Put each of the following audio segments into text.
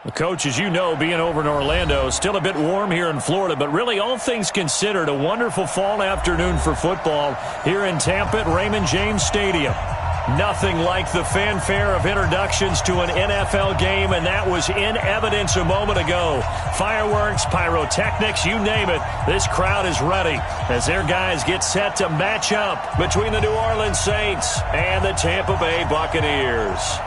Well, Coach, as you know, being over in Orlando, still a bit warm here in Florida, but really all things considered, a wonderful fall afternoon for football here in Tampa at Raymond James Stadium. Nothing like the fanfare of introductions to an NFL game, and that was in evidence a moment ago. Fireworks, pyrotechnics, you name it, this crowd is ready as their guys get set to match up between the New Orleans Saints and the Tampa Bay Buccaneers.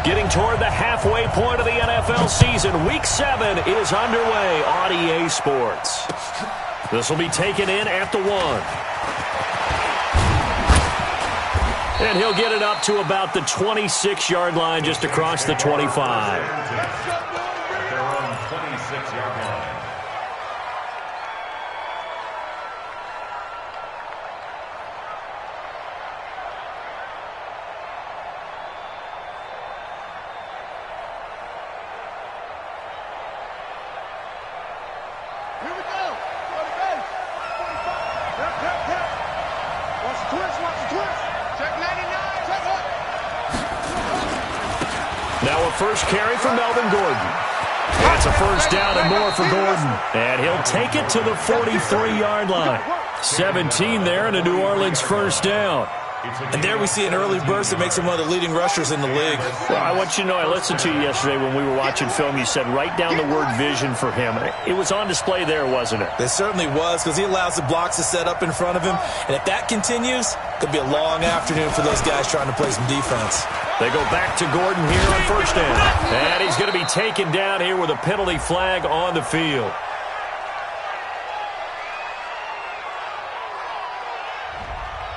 Getting toward the halfway point of the NFL season, Week 7 is underway on EA Sports. This will be taken in at the 1. And he'll get it up to about the 26-yard line, just across the 25. Their own 26-yard line. Now a first carry for Melvin Gordon. That's a first down and more for Gordon. And he'll take it to the 43-yard line. 17 there and a New Orleans first down. And there we see an early burst that makes him one of the leading rushers in the league. Well, I want you to know, I listened to you yesterday when we were watching film. You said write down the word vision for him. It was on display there, wasn't it? It certainly was, because he allows the blocks to set up in front of him. And if that continues, it could be a long afternoon for those guys trying to play some defense. They go back to Gordon here on first down. And he's going to be taken down here with a penalty flag on the field.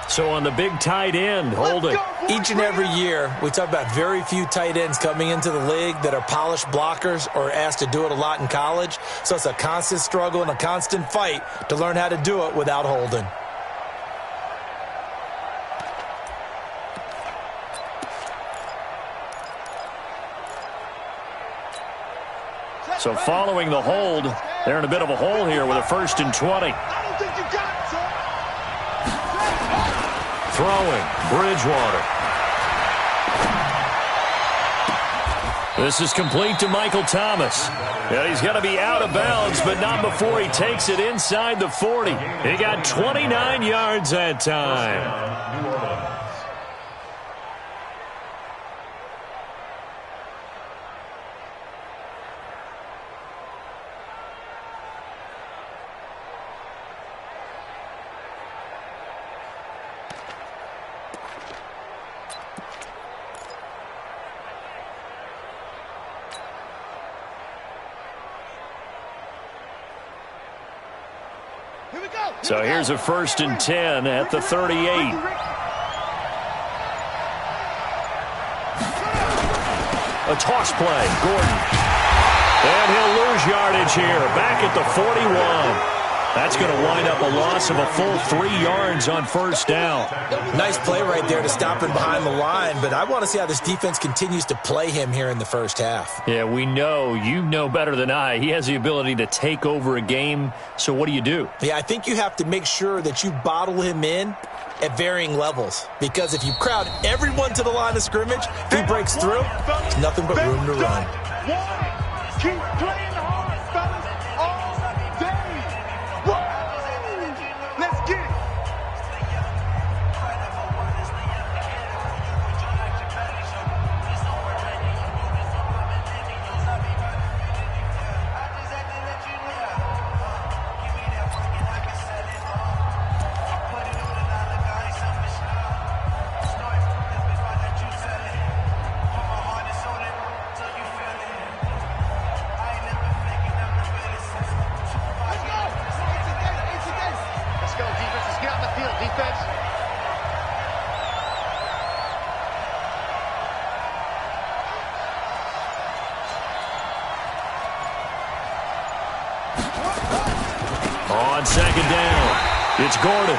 So on the big tight end, holding. Each and every year, we talk about very few tight ends coming into the league that are polished blockers or asked to do it a lot in college. So it's a constant struggle and a constant fight to learn how to do it without holding. So following the hold, they're in a bit of a hole here with a 1st and 20. Throwing, Bridgewater. This is complete to Michael Thomas. And he's going to be out of bounds, but not before he takes it inside the 40. He got 29 yards that time. So here's a 1st and 10 at the 38. A toss play, Gordon. And he'll lose yardage here, back at the 41. That's going to wind up a loss of a full 3 yards on first down. Nice play right there to stop him behind the line, but I want to see how this defense continues to play him here in the first half. Yeah, we know. You know better than I. He has the ability to take over a game, so what do? Yeah, I think you have to make sure that you bottle him in at varying levels, because if you crowd everyone to the line of scrimmage, if he breaks through, there's nothing but room to run. Keep playing hard, fellas, all day. Let's get it. On second down, it's Gordon.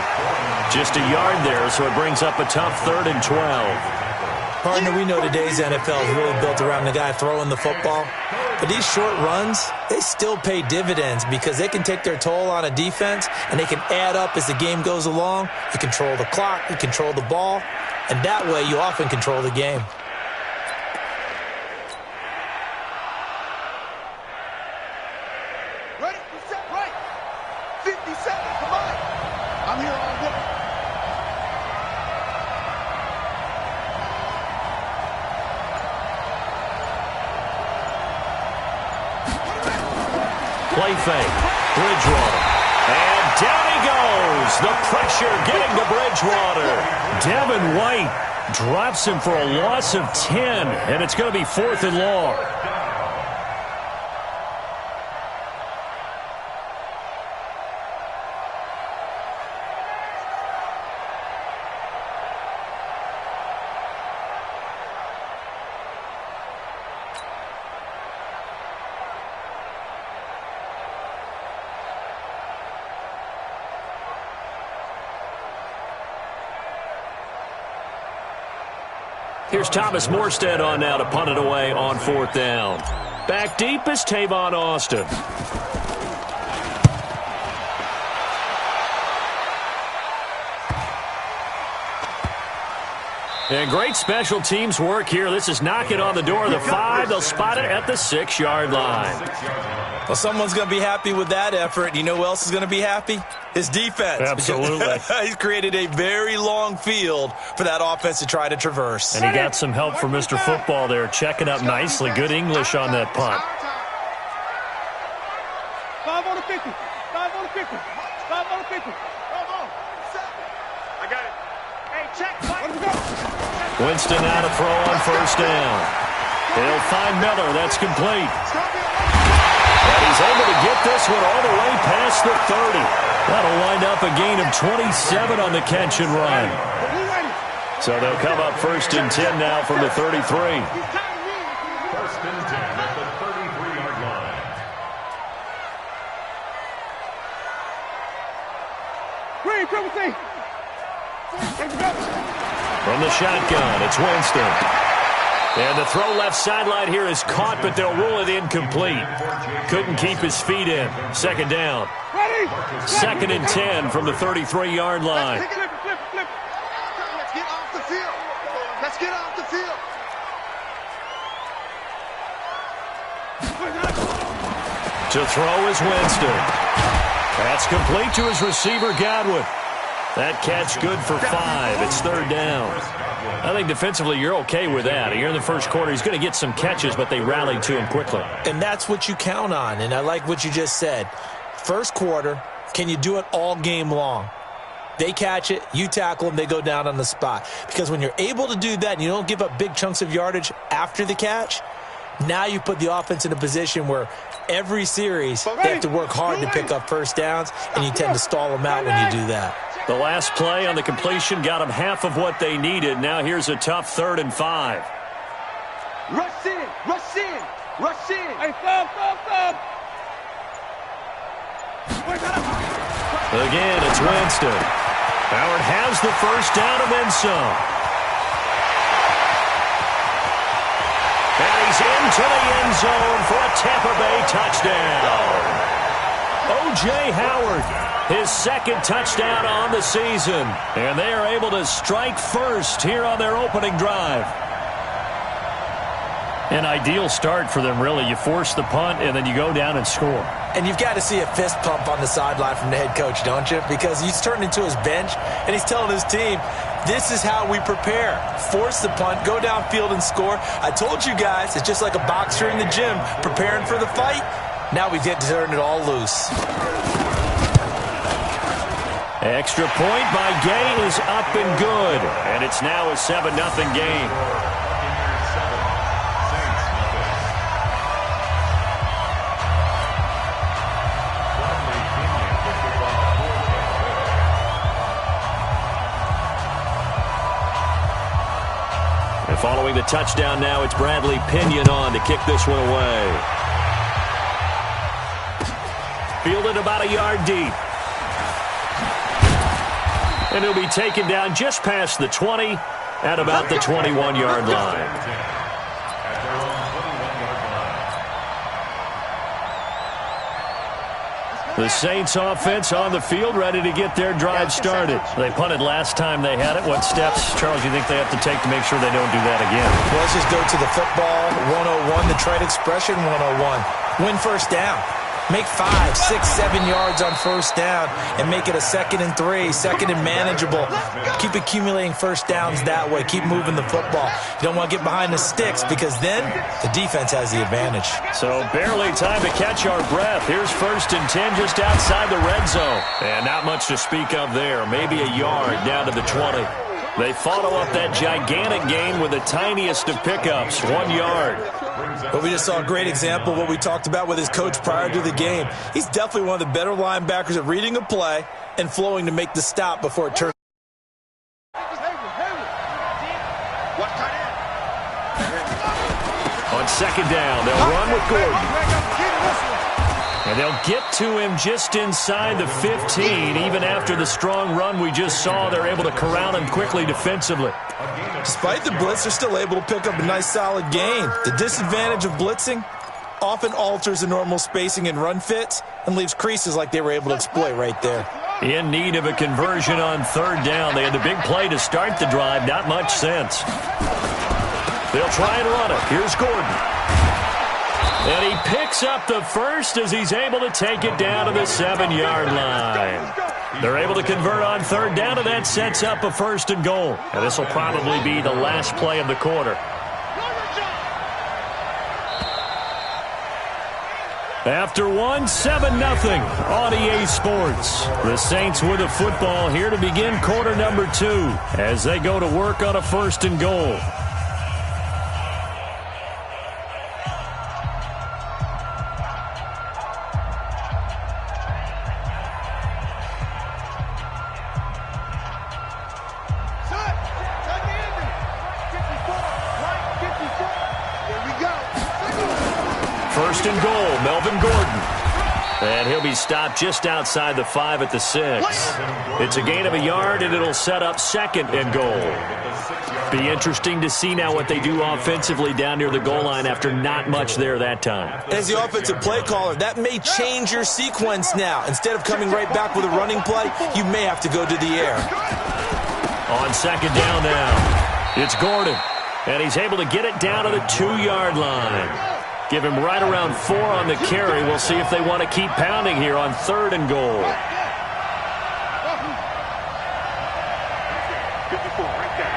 Just a yard there, so it brings up a tough 3rd and 12. Partner, we know today's NFL is really built around the guy throwing the football. But these short runs, they still pay dividends because they can take their toll on a defense and they can add up as the game goes along. You control the clock, you control the ball, and that way you often control the game. Ready? Set, right. 50 seconds, come on. I'm here all day. Play fake. Bridgewater. And down he goes. The pressure getting to Bridgewater. Devin White drops him for a loss of 10, and it's going to be 4th and long. Here's Thomas Morstead on now to punt it away on 4th down. Back deep is Tavon Austin. And great special teams work here. This is knocking on the door of the 5. They'll spot it at the 6-yard line. Well, someone's going to be happy with that effort. You know who else is going to be happy? His defense. Absolutely. He's created a very long field for that offense to try to traverse. And he got some help from Mr. Football there, checking up nicely. Good English on that punt. 5 on the 50. 5 on the 50. 5 on the 50. Come on. I got it. Hey, check. Let's go. Winston now to throw on 1st down. They'll find Miller. That's complete. And he's able to get this one all the way past the 30. That'll wind up a gain of 27 on the catch and run. So they'll come up 1st and 10 now from the 33. 1st and 10 at the 33-yard line. Green, triple C. From the shotgun, it's Winston. And the throw left sideline here is caught, but they'll rule it incomplete. Couldn't keep his feet in. 2nd down. Ready? 2nd and 10 from the 33-yard line. Flip it. Let's get off the field. Let's get off the field. To throw is Winston. That's complete to his receiver, Godwin. That catch good for 5. It's 3rd down. I think defensively you're okay with that. Here in the first quarter, he's going to get some catches, but they rallied to him quickly. And that's what you count on, and I like what you just said. First quarter, can you do it all game long? They catch it, you tackle them, they go down on the spot. Because when you're able to do that and you don't give up big chunks of yardage after the catch, now you put the offense in a position where every series they have to work hard to pick up 1st downs, and you tend to stall them out when you do that. The last play on the completion got them half of what they needed. Now here's a tough 3rd and 5. Rush in. Rush in. Rush in. Hey, stop. Again, it's Winston. Howard has the 1st down and then some. And he's into the end zone for a Tampa Bay touchdown. O.J. Howard, his 2nd touchdown on the season. And they are able to strike first here on their opening drive. An ideal start for them, really. You force the punt, and then you go down and score. And you've got to see a fist pump on the sideline from the head coach, don't you? Because he's turned into his bench, and he's telling his team, this is how we prepare. Force the punt, go downfield and score. I told you guys, it's just like a boxer in the gym preparing for the fight. Now we get to turn it all loose. Extra point by Gay is up and good. And it's now a 7-0 game. And following the touchdown now, it's Bradley Pinion on to kick this one away. Fielded about a yard deep. And he'll be taken down just past the 20 at about the 21-yard line. The Saints offense on the field, ready to get their drive started. They punted last time they had it. What steps, Charles, do you think they have to take to make sure they don't do that again? Well, let's just go to the football 101, the trade expression 101. Win first down. Make 5, 6, 7 yards on first down and make it a 2nd and 3, 2nd and manageable. Keep accumulating first downs that way. Keep moving the football. You don't want to get behind the sticks because then the defense has the advantage. So barely time to catch our breath. Here's 1st and 10 just outside the red zone. And not much to speak of there. Maybe a yard down to the 20. They follow up that gigantic gain with the tiniest of pickups, 1 yard. But we just saw a great example of what we talked about with his coach prior to the game. He's definitely one of the better linebackers at reading a play and flowing to make the stop before it turns. On 2nd down, they'll run with Gordon. And they'll get to him just inside the 15. Even after the strong run we just saw, they're able to corral him quickly defensively. Despite the blitz, they're still able to pick up a nice solid gain. The disadvantage of blitzing often alters the normal spacing and run fits and leaves creases like they were able to exploit right there. In need of a conversion on 3rd down. They had the big play to start the drive. Not much sense. They'll try and run it. Here's Gordon. And he picks up the first as he's able to take it down to the 7-yard line. They're able to convert on 3rd down, and that sets up a 1st and goal. And this will probably be the last play of the quarter. After 7-0 on EA Sports. The Saints with a football here to begin quarter number 2 as they go to work on a 1st and goal. And goal, Melvin Gordon. And he'll be stopped just outside the 5 at the 6. It's a gain of a yard, and it'll set up 2nd and goal. Be interesting to see now what they do offensively down near the goal line after not much there that time. As the offensive play caller, that may change your sequence now. Instead of coming right back with a running play, you may have to go to the air. On 2nd down now, it's Gordon. And he's able to get it down to the 2-yard line. Give him right around 4 on the carry. We'll see if they want to keep pounding here on 3rd and goal. 54, right there,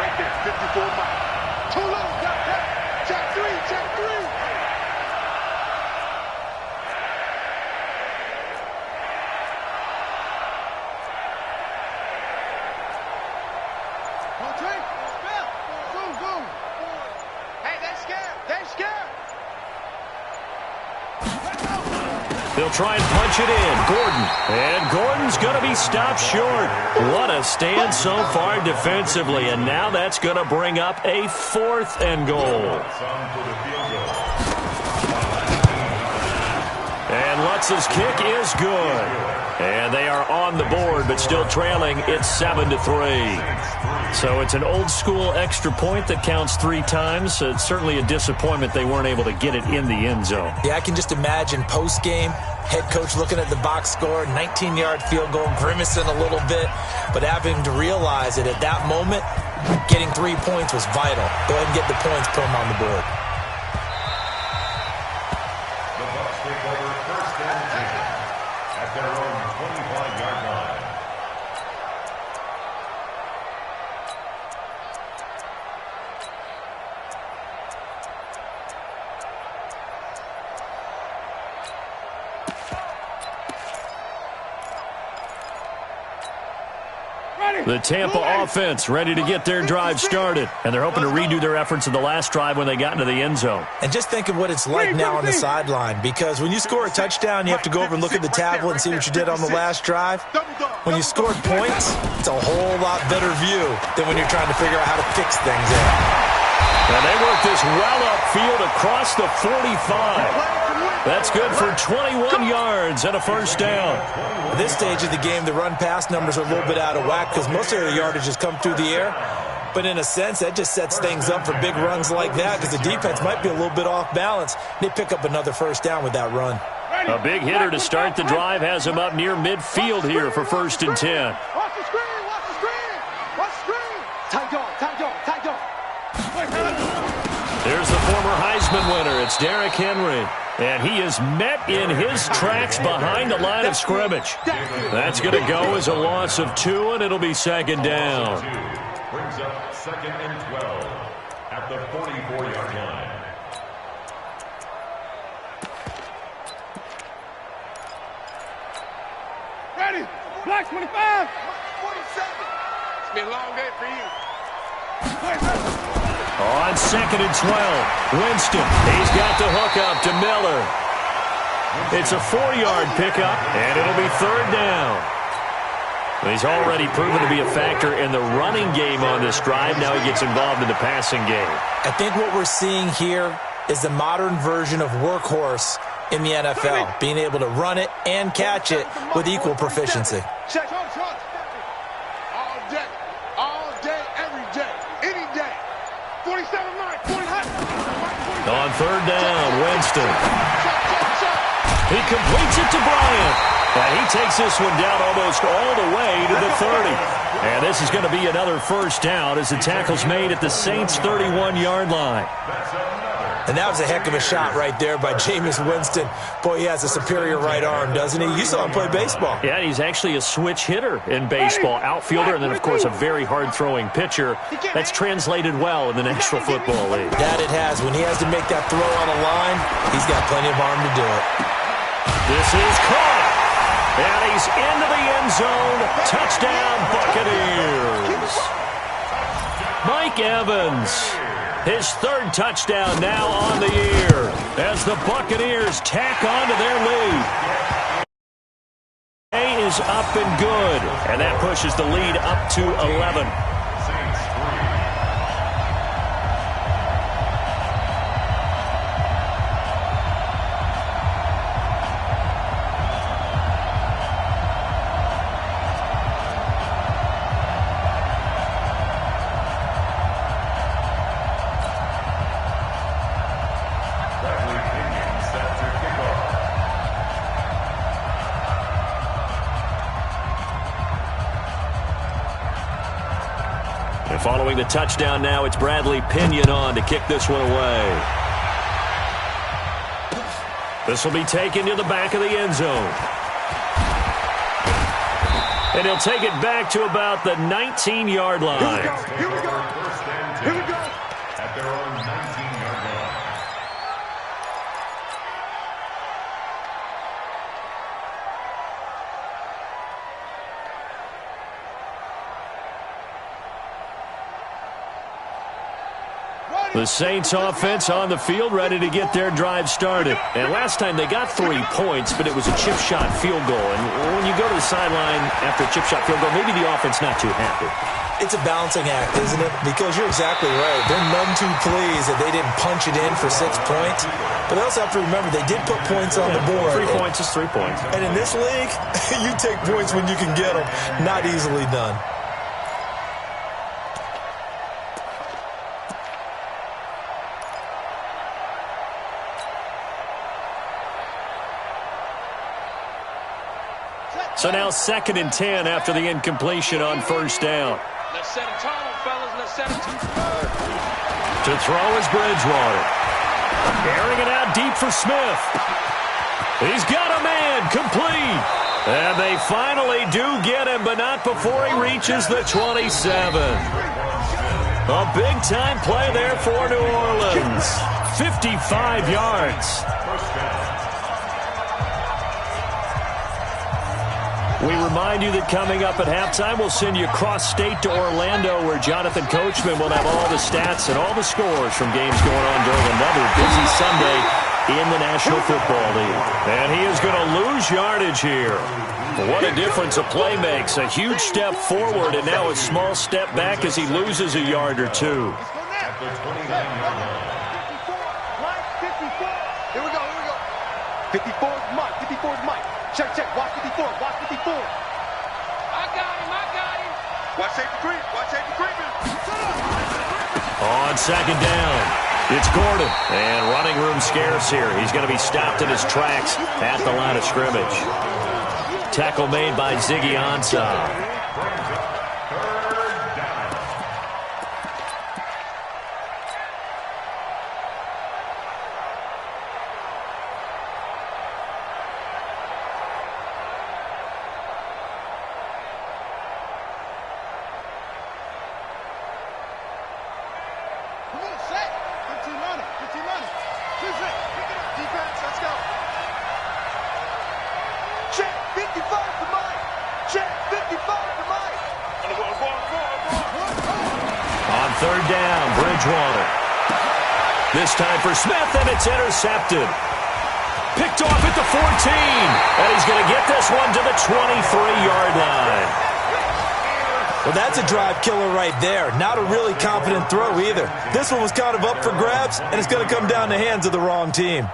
54 miles. Too low, check 3, check 3. Hey, they're scared. They'll try and punch it in. Gordon. And Gordon's going to be stopped short. What a stand so far defensively. And now that's going to bring up a 4th and goal. And Lutz's kick is good. And they are on the board, but still trailing. It's 7-3. So it's an old-school extra point that counts 3 times. So it's certainly a disappointment they weren't able to get it in the end zone. Yeah, I can just imagine post-game, head coach looking at the box score, 19-yard field goal, grimacing a little bit, but having to realize that at that moment, getting 3 points was vital. Go ahead and get the points, put them on the board. The Bucs take over 1st and 10 at their own 25-yard line. The Tampa offense ready to get their drive started. And they're hoping to redo their efforts in the last drive when they got into the end zone. And just think of what it's like now on the sideline, because when you score a touchdown, you have to go over and look at the tablet and see what you did on the last drive. When you scored points, it's a whole lot better view than when you're trying to figure out how to fix things out. And they work this well upfield across the 45. That's good for 21 yards and a 1st down. At this stage of the game, the run-pass numbers are a little bit out of whack because most of their yardage has come through the air. But in a sense, that just sets things up for big runs like that because the defense might be a little bit off balance. They pick up another first down with that run. A big hitter to start the drive has him up near midfield here for 1st and 10. Watch the screen, watch the screen, watch the screen. Tight dog, tight dog, tight dog. There's the former Heisman winner. It's Derrick Henry. And he is met in his tracks behind the line of scrimmage. That's going to go as a loss of 2, and it'll be 2nd down. Brings up 2nd and 12 at the 44-yard line. Ready, Black 25. 47. It's been a long day for you. On 2nd and 12, Winston. He's got the hook up to Miller. It's a 4-yard pickup, and it'll be 3rd down. He's already proven to be a factor in the running game on this drive. Now he gets involved in the passing game. I think what we're seeing here is the modern version of workhorse in the NFL, being able to run it and catch it with equal proficiency. Check. All day, every day, any day. 47 line, 40 hot. On 3rd down, Winston. He completes it to Bryant. And he takes this one down almost all the way to the 30. And this is going to be another first down as the tackle's made at the Saints' 31-yard line. And that was a heck of a shot right there by Jameis Winston. Boy, he has a superior right arm, doesn't he? You saw him play baseball. Yeah, he's actually a switch hitter in baseball, outfielder, and then, of course, a very hard-throwing pitcher. That's translated well in the National Football League. That it has. When he has to make that throw on a line, he's got plenty of arm to do it. This is caught. And he's into the end zone. Touchdown, Buccaneers. Mike Evans. His 3rd touchdown now on the year as the Buccaneers tack on to their lead. A is up and good, and that pushes the lead up to 11. Following the touchdown now, it's Bradley Pinion on to kick this one away. This will be taken to the back of the end zone. And he'll take it back to about the 19-yard line. Here we go. At their own 19-yard line. The Saints offense on the field, ready to get their drive started. And last time they got 3 points, but it was a chip shot field goal. And when you go to the sideline after a chip shot field goal, maybe the offense not too happy. It's a balancing act, isn't it? Because you're exactly right. They're none too pleased that they didn't punch it in for 6 points. But they also have to remember they did put points on the board. 3 points is 3 points. And in this league, you take points when you can get them. Not easily done. So now 2nd and 10 after the incompletion on 1st down. Let's set a tone, fellas. Let's set a tone. To throw is Bridgewater. Airing it out deep for Smith. He's got a man, complete. And they finally do get him, but not before he reaches the 27. A big-time play there for New Orleans. 55 yards. We remind you that coming up at halftime, we'll send you cross-state to Orlando, where Jonathan Coachman will have all the stats and all the scores from games going on during another busy Sunday in the National Football League. And he is going to lose yardage here. What a difference a play makes. A huge step forward and now a small step back as he loses a yard or two. At the 29-yard line. 54. Here we go. 54 is Mike. 54 is Mike. Check. Watch 54. I got him. Watch safety creep. Watch safety creeping. On second down, it's Gordon. And running room scarce here. He's going to be stopped in his tracks at the line of scrimmage. Tackle made by Ziggy Ansah. This time for Smith, and it's intercepted. Picked off at the 14, and he's going to get this one to the 23-yard line. Well, that's a drive killer right there. Not a really confident throw either. This one was kind of up for grabs, and it's going to come down the hands of the wrong team.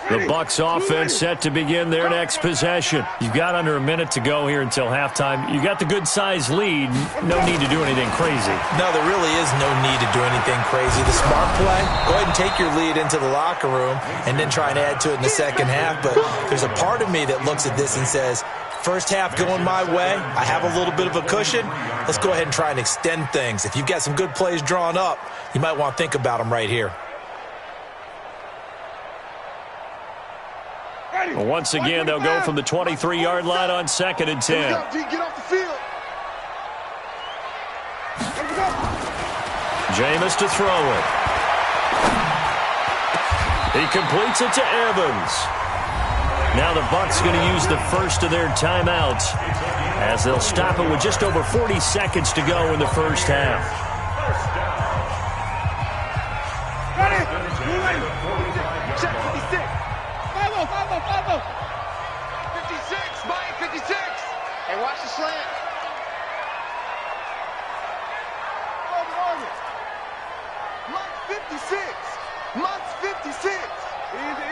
The Bucs offense set to begin their next possession. You've got under a minute to go here until halftime. You got the good-sized lead. No need to do anything crazy. No, there really is no need to do anything crazy. The smart play, go ahead and take your lead into the locker room and then try and add to it in the second half. But there's a part of me that looks at this and says, first half going my way, I have a little bit of a cushion. Let's go ahead and try and extend things. If you've got some good plays drawn up, you might want to think about them right here. Once again, they'll go from the 23-yard line on 2nd and 10. Get off the field. Jameis to throw it. He completes it to Evans. Now the Bucs going to use the first of their timeouts as they'll stop it with just over 40 seconds to go in the first half. Check 56. 56, Mike, 56. Hey, watch the slant. Mike, 56. Mike's 56. Easy.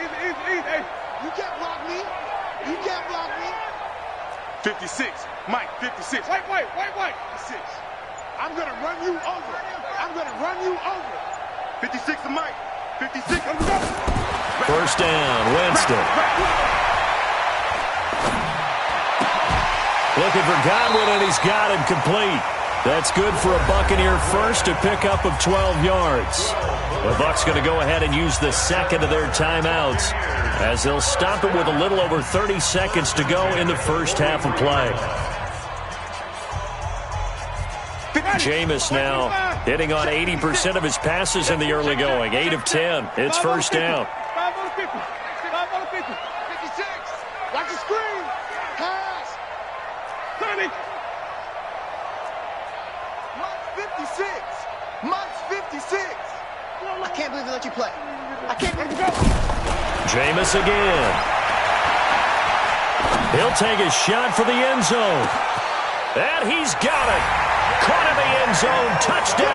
Hey, you can't block me. You can't block me. 56. Mike, 56. Wait. 56. I'm going to run you over. 56 to Mike. 56. First down, Winston. Looking for Godwin, and he's got him complete. That's good for a Buccaneer first, a pickup of 12 yards. The Bucs going to go ahead and use the second of their timeouts as they'll stop it with a little over 30 seconds to go in the first half of play. Jameis now hitting on 80% of his passes in the early going. 8 of 10. It's first down. 56. Watch the screen. Pass. 30. Mike's 56. I can't believe they let you play. I can't believe you go. Jameis again. He'll take a shot for the end zone. And he's got it. Caught in the end zone. Touchdown.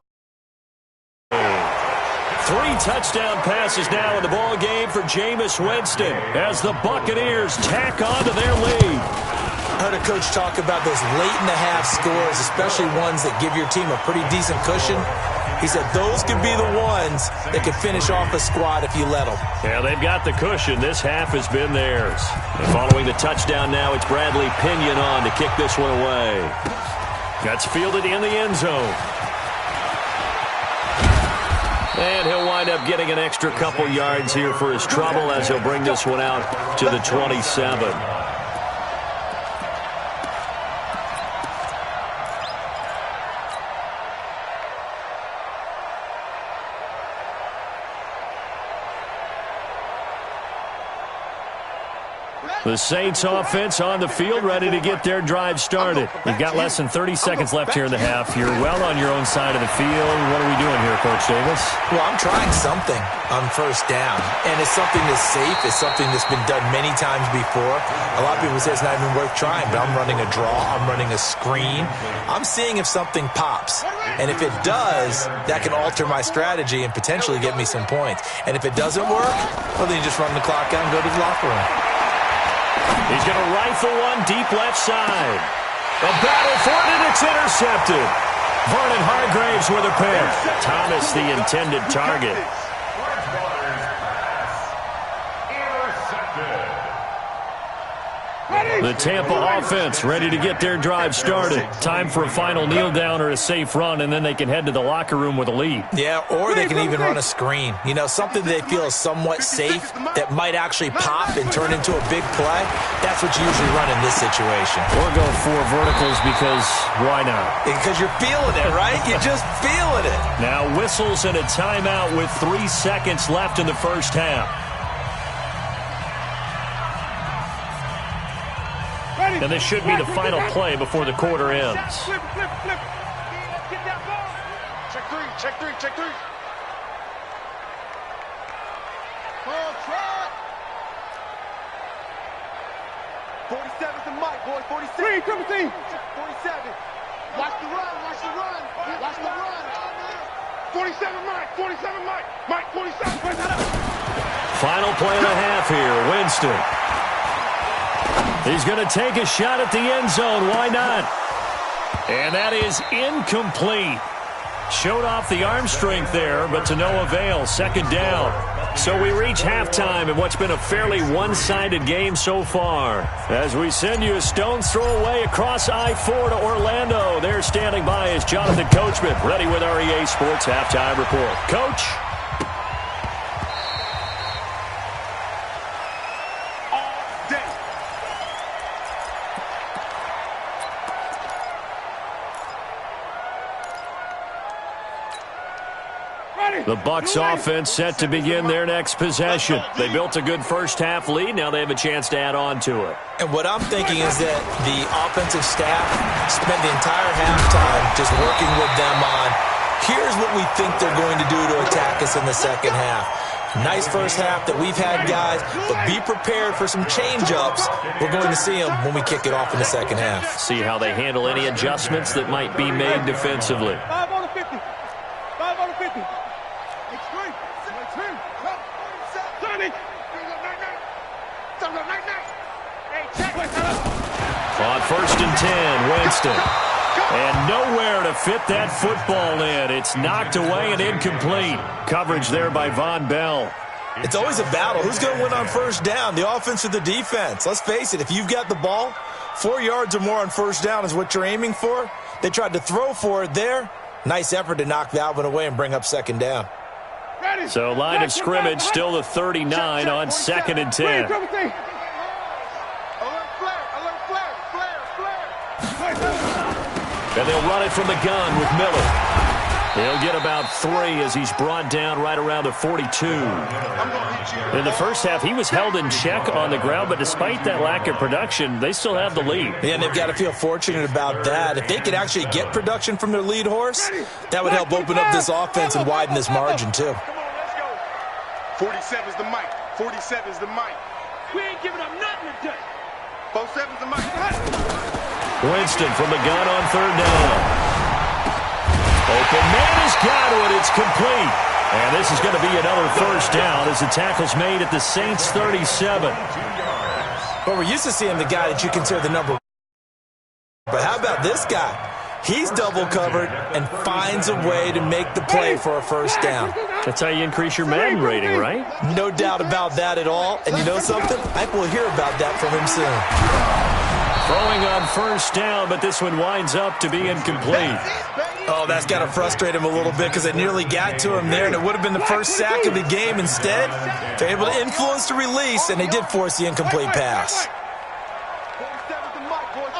3 touchdown passes now in the ball game for Jameis Winston as the Buccaneers tack on to their lead. I heard a coach talk about those late-in-the-half scores, especially ones that give your team a pretty decent cushion. He said those could be the ones that could finish off a squad if you let them. Yeah, they've got the cushion. This half has been theirs. And following the touchdown now, it's Bradley Pinion on to kick this one away. That's fielded in the end zone. And he'll wind up getting an extra couple yards here for his trouble as he'll bring this one out to the 27. The Saints offense on the field, ready to get their drive started. You've got less than 30 seconds left here in the half. You're well on your own side of the field. What are we doing here, Coach Davis? Well, I'm trying something on first down, and it's something that's safe. It's something that's been done many times before. A lot of people say it's not even worth trying, but I'm running a draw. I'm running a screen. I'm seeing if something pops, and if it does, that can alter my strategy and potentially get me some points. And if it doesn't work, well, then you just run the clock out and go to the locker room. He's going to rifle one deep left side. A battle for it, and it's intercepted. Vernon Hargraves with a pick. Thomas the intended target. The Tampa offense ready to get their drive started. Time for a final kneel down or a safe run, and then they can head to the locker room with a lead. Yeah, or they can even run a screen. You know, something they feel is somewhat safe that might actually pop and turn into a big play. That's what you usually run in this situation. Or go for verticals because why not? Because you're feeling it, right? You're just feeling it. Now whistles and a timeout with 3 seconds left in the first half. And this should be the final play before the quarter ends. Flip. Get that ball. Check three. Ball track. 47's the mic, boy. 47. 47. Watch the run. 47 Mike. Mike, 47. Press that up. Final play and a half here. Winston. He's going to take a shot at the end zone. Why not? And that is incomplete. Showed off the arm strength there, but to no avail. Second down. So we reach halftime in what's been a fairly one-sided game so far. As we send you a stone's throw away across I-4 to Orlando. There standing by is Jonathan Coachman, ready with our EA Sports Halftime Report. Coach? The Bucs offense set to begin their next possession. They built a good first-half lead. Now they have a chance to add on to it. And what I'm thinking is that the offensive staff spent the entire halftime just working with them on, here's what we think they're going to do to attack us in the second half. Nice first half that we've had, guys, but be prepared for some change-ups. We're going to see them when we kick it off in the second half. See how they handle any adjustments that might be made defensively. 5 on the 50. 5 on the 50. On 1st and 10, Winston. And nowhere to fit that football in. It's knocked away and incomplete. Coverage there by Von Bell. It's always a battle. Who's going to win on first down, the offense or the defense? Let's face it, if you've got the ball, 4 yards or more on first down is what you're aiming for. They tried to throw for it there. Nice effort to knock that one away and bring up second down. So line of scrimmage still the 39 on 2nd and 10. And they'll run it from the gun with Miller. He'll get about 3 as he's brought down right around the 42. In the first half, he was held in check on the ground, but despite that lack of production, they still have the lead. Yeah, and they've got to feel fortunate about that. If they could actually get production from their lead horse, that would help open up this offense and widen this margin, too. 47's the mic. 47's the mic. We ain't giving up nothing today. 47's the mic. Winston from the gun on 3rd down. Open man has got it. It's complete. And this is going to be another first down as the tackle's made at the Saints' 37. Well, we're used to seeing the guy that you consider the number 1. But how about this guy? He's double covered and finds a way to make the play for a first down. That's how you increase your Madden rating, right? No doubt about that at all. And you know something? I think we'll hear about that from him soon. Throwing on first down, but this one winds up to be incomplete. Oh, that's got to frustrate him a little bit because they nearly got to him there, and it would have been the first sack of the game. Instead, they're able to influence the release, and they did force the incomplete pass. 47's the mic, boys.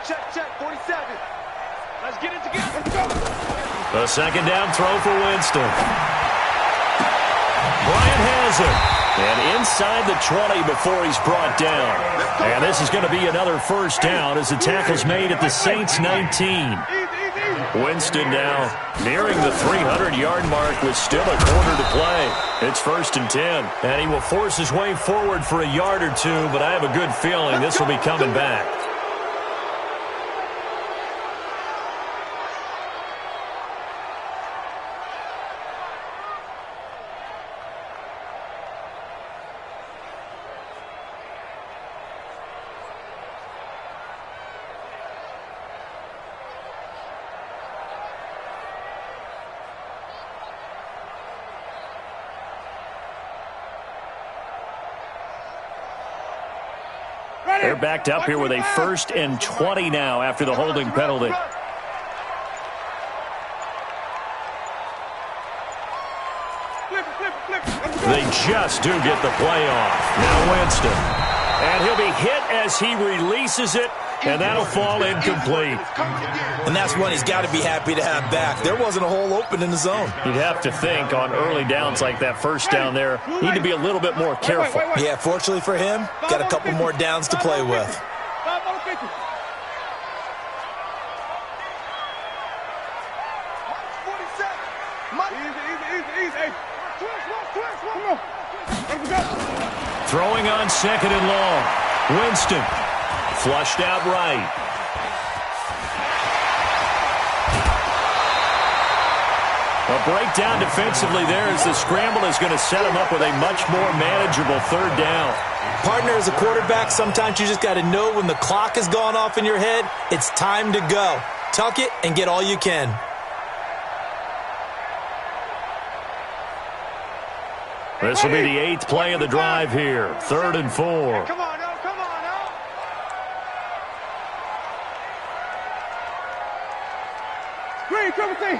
Check, 47. Let's get it together. Let's go. A second down throw for Winston. Bryant has it. And inside the 20 before he's brought down. And this is going to be another first down as the tackle's made at the Saints 19. Winston now nearing the 300-yard mark with still a quarter to play. It's 1st and 10. And he will force his way forward for a yard or two, but I have a good feeling this will be coming back. They're backed up here with a 1st and 20 now after the holding penalty. They just do get the play off. Now Winston. And he'll be hit as he releases it, and that'll fall incomplete. And that's one he's got to be happy to have back. There wasn't a hole open in the zone. You'd have to think on early downs like that first down there, need to be a little bit more careful. Yeah, fortunately for him, got a couple more downs to play with. Throwing on 2nd and long. Winston flushed out right. A breakdown defensively there as the scramble is going to set him up with a much more manageable 3rd down. Partner, as a quarterback, sometimes you just got to know when the clock has gone off in your head, it's time to go. Tuck it and get all you can. This will be the 8th play of the drive here. 3rd and 4. Come on, now. Come on, now. Green, triple T.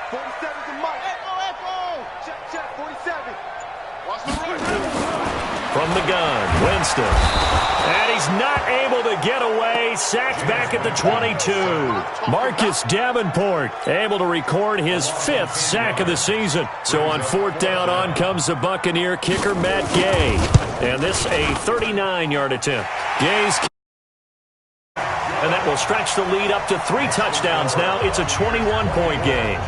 47's the mic. Echo. Check, 47. Watch the run. From the gun, Winston. And he's not able to get away. Sacked back at the 22. Marcus Davenport able to record his 5th sack of the season. So on 4th down, on comes the Buccaneer kicker, Matt Gay. And this a 39-yard attempt. Gay's and that will stretch the lead up to 3 touchdowns now. It's a 21-point game.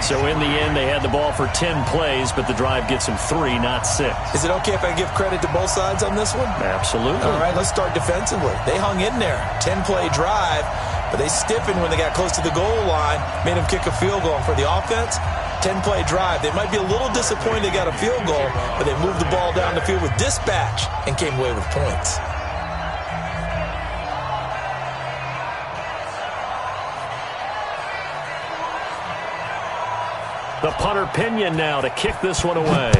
So in the end, they had the ball for 10 plays, but the drive gets them 3, not 6. Is it okay if I give credit to both sides on this one? Absolutely. All right, let's start defensively. They hung in there. 10-play drive, but they stiffened when they got close to the goal line, made them kick a field goal. And for the offense, 10-play drive. They might be a little disappointed they got a field goal, but they moved the ball down the field with dispatch and came away with points. The punter Pinion now to kick this one away.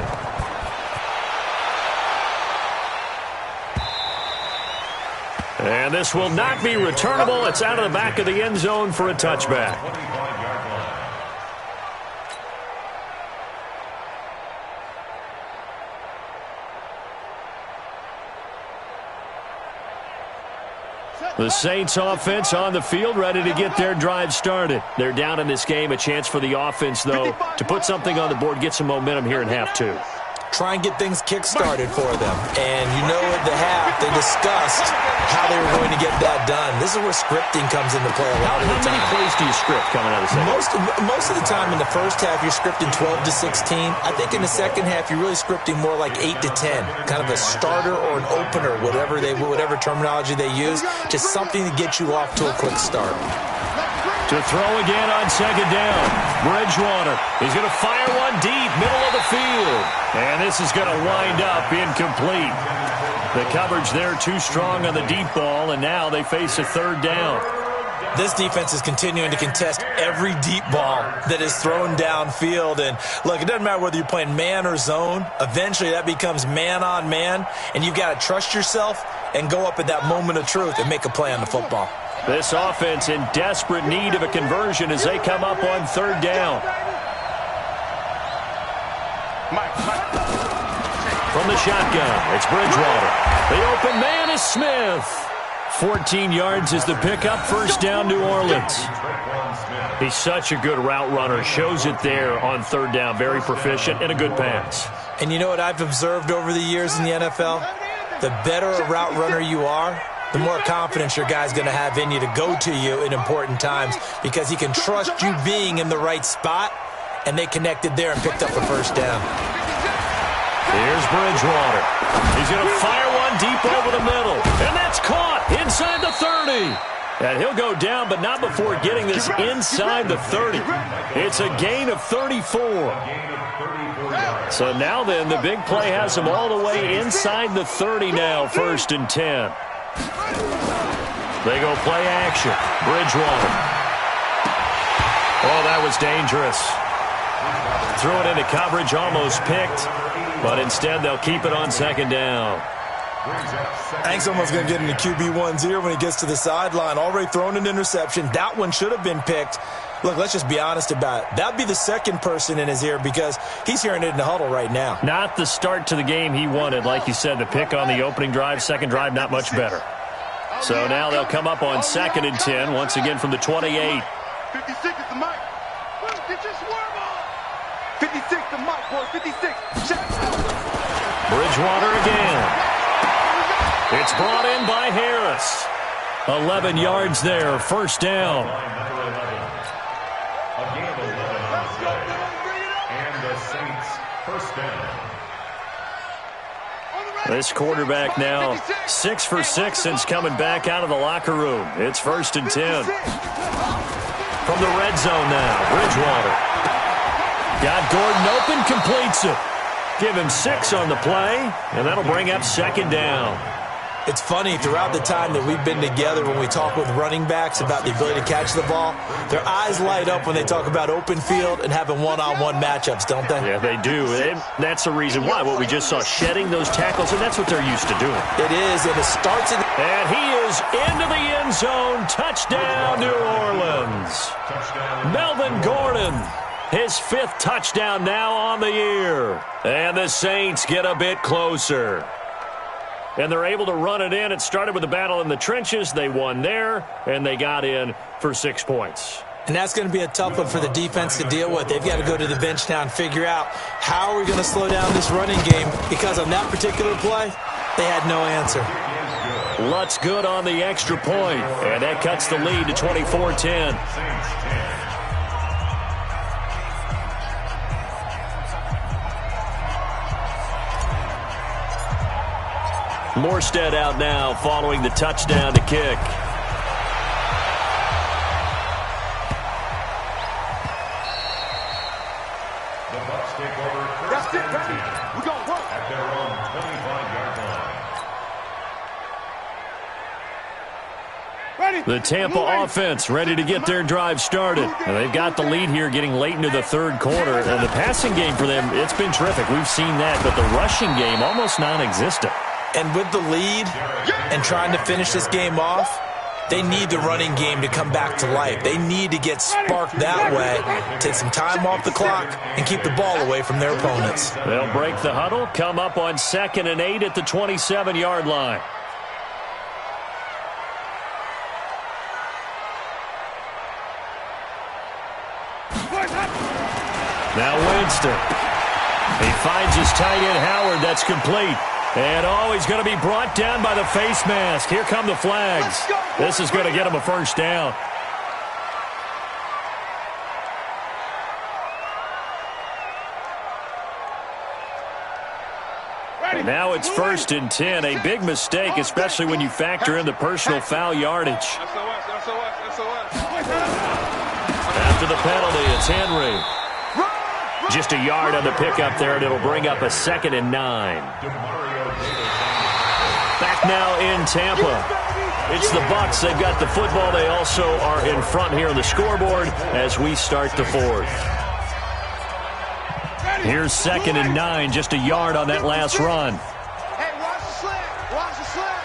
And this will not be returnable. It's out of the back of the end zone for a touchback. The Saints offense on the field, ready to get their drive started. They're down in this game. A chance for the offense, though, to put something on the board, get some momentum here in half 2. Try and get things kick-started for them. And you know at the half, they discussed how they were going to get that done. This is where scripting comes into play a lot of the time. How many plays do you script coming out of the second? Most of the time in the first half, you're scripting 12 to 16. I think in the second half, you're really scripting more like 8 to 10. Kind of a starter or an opener, whatever terminology they use. Just something to get you off to a quick start. To throw again on 2nd down. Bridgewater. He's going to fire one deep, middle of the field. And this is going to wind up incomplete. The coverage there too strong on the deep ball, and now they face a 3rd down. This defense is continuing to contest every deep ball that is thrown downfield. And, look, it doesn't matter whether you're playing man or zone. Eventually that becomes man on man, and you've got to trust yourself and go up at that moment of truth and make a play on the football. This offense in desperate need of a conversion as they come up on 3rd down. From the shotgun, it's Bridgewater. The open man is Smith. 14 yards is the pickup. First down, New Orleans. He's such a good route runner. Shows it there on third down. Very proficient and a good pass. And you know what I've observed over the years in the NFL? The better a route runner you are, the more confidence your guy's going to have in you to go to you in important times because he can trust you being in the right spot, and they connected there and picked up a first down. Here's Bridgewater. He's going to fire one deep over the middle, and that's caught inside the 30. And he'll go down, but not before getting this inside the 30. It's a gain of 34. So now then, the big play has him all the way inside the 30 now, 1st and 10. They go play action. Bridgewater. Oh, that was dangerous. Threw it into coverage, almost picked, but instead they'll keep it on 2nd down. Hank's almost going to get into QB1's ear when he gets to the sideline. Already thrown an interception. That one should have been picked. Look, let's just be honest about it. That'd be the second person in his ear because he's hearing it in the huddle right now. Not the start to the game he wanted. Like you said, the pick on the opening drive, second drive, not much better. So now they'll come up on 2nd and 10, once again from the 28. 56 is the mic. Get your swerve on. 56 the mic, boy. 56. Check. Bridgewater again. It's brought in by Harris. 11 yards there, 1st down. And the Saints, 1st down. This quarterback now 6 for 6 since coming back out of the locker room. It's 1st and 10. From the red zone now, Bridgewater. Got Gordon open, completes it. Give him 6 on the play, and that'll bring up 2nd down. It's funny, throughout the time that we've been together when we talk with running backs about the ability to catch the ball, their eyes light up when they talk about open field and having one-on-one matchups, don't they? Yeah, they do. And that's the reason why. What we just saw, shedding those tackles, and that's what they're used to doing. It is, and it starts in... And he is into the end zone. Touchdown, New Orleans. Melvin Gordon, his 5th touchdown now on the year. And the Saints get a bit closer. And they're able to run it in. It started with a battle in the trenches. They won there, and they got in for 6 points. And that's going to be a tough one for the defense to deal with. They've got to go to the bench now and figure out how are we going to slow down this running game, because on that particular play, they had no answer. Lutz good on the extra point, and that cuts the lead to 24-10. Morstead out now following the touchdown to kick. The Bucs take over first and 10 We're going to work at their own 25-yard line. The Tampa offense ready to get their drive started. And they've got the lead here getting late into the 3rd quarter. And the passing game for them, it's been terrific. We've seen that. But the rushing game, almost non-existent. And with the lead and trying to finish this game off, they need the running game to come back to life. They need to get sparked that way, take some time off the clock, and keep the ball away from their opponents. They'll break the huddle, come up on 2nd and 8 at the 27-yard line. Now Winston. He finds his tight end Howard. That's complete. And he's going to be brought down by the face mask. Here come the flags. This is going to get him a 1st down. And now it's 1st and 10. A big mistake, especially when you factor in the personal foul yardage. After the penalty, it's Henry. Just a yard on the pickup there, and it'll bring up a 2nd and 9. Back now in Tampa. It's the Bucs. They've got the football. They also are in front here on the scoreboard as we start the 4th. Here's 2nd and 9, just a yard on that last run. Hey, watch the slant. Watch the slant.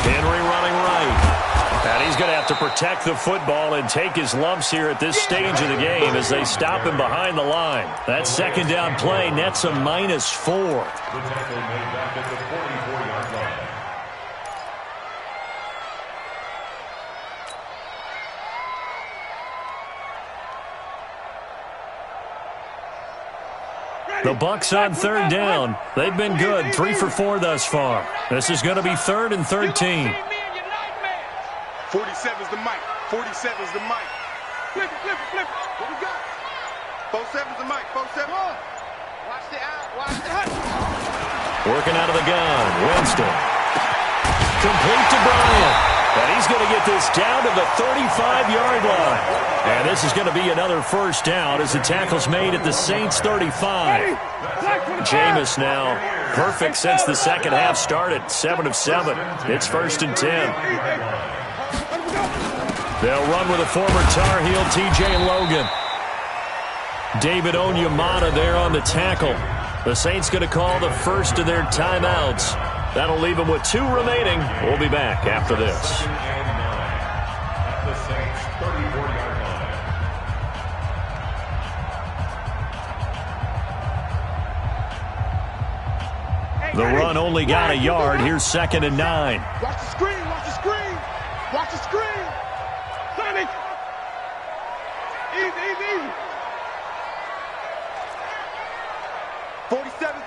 Henry running right. And he's going to have to protect the football and take his lumps here at this stage of the game as they stop him behind the line. That 2nd down play nets a -4. The tackle made back at the 44-yard line. The Bucs on third down. They've been good, 3 for 4 thus far. This is going to be 3rd and 13. 47's the mic. 47's the mic. Flip it. What we got? 47's the mic. 47. Watch the out. Watch the out. Working out of the gun. Winston. Complete to Bryant. And he's going to get this down to the 35-yard line. And this is going to be another first down as the tackle's made at the Saints 35. Jameis now perfect since the second half started. 7 of 7. It's 1st and 10. They'll run with a former Tar Heel, T.J. Logan. David Onyemata there on the tackle. The Saints going to call the first of their timeouts. That'll leave them with 2 remaining. We'll be back after this. At the Saints 34-yard line. The run only got a yard. Here's 2nd and 9. Watch the screen. Watch the screen. Watch the screen. Easy. 47.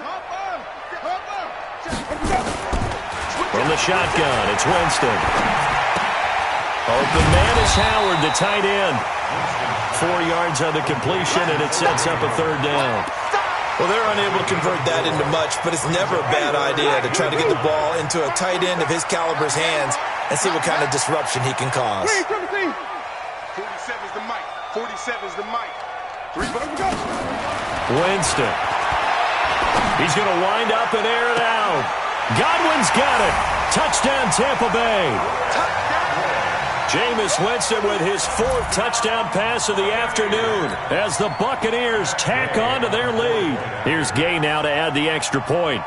From the shotgun, it's Winston. Open man is Howard, the tight end. 4 yards on the completion, and it sets up a 3rd down. Well, they're unable to convert that into much, but it's never a bad idea to try to get the ball into a tight end of his caliber's hands and see what kind of disruption he can cause. 47's the mic. 47's the mic. 3 buttons go. Winston. He's going to wind up and air it out. Godwin's got it. Touchdown, Tampa Bay. Jameis Winston with his 4th touchdown pass of the afternoon as the Buccaneers tack on to their lead. Here's Gay now to add the extra point.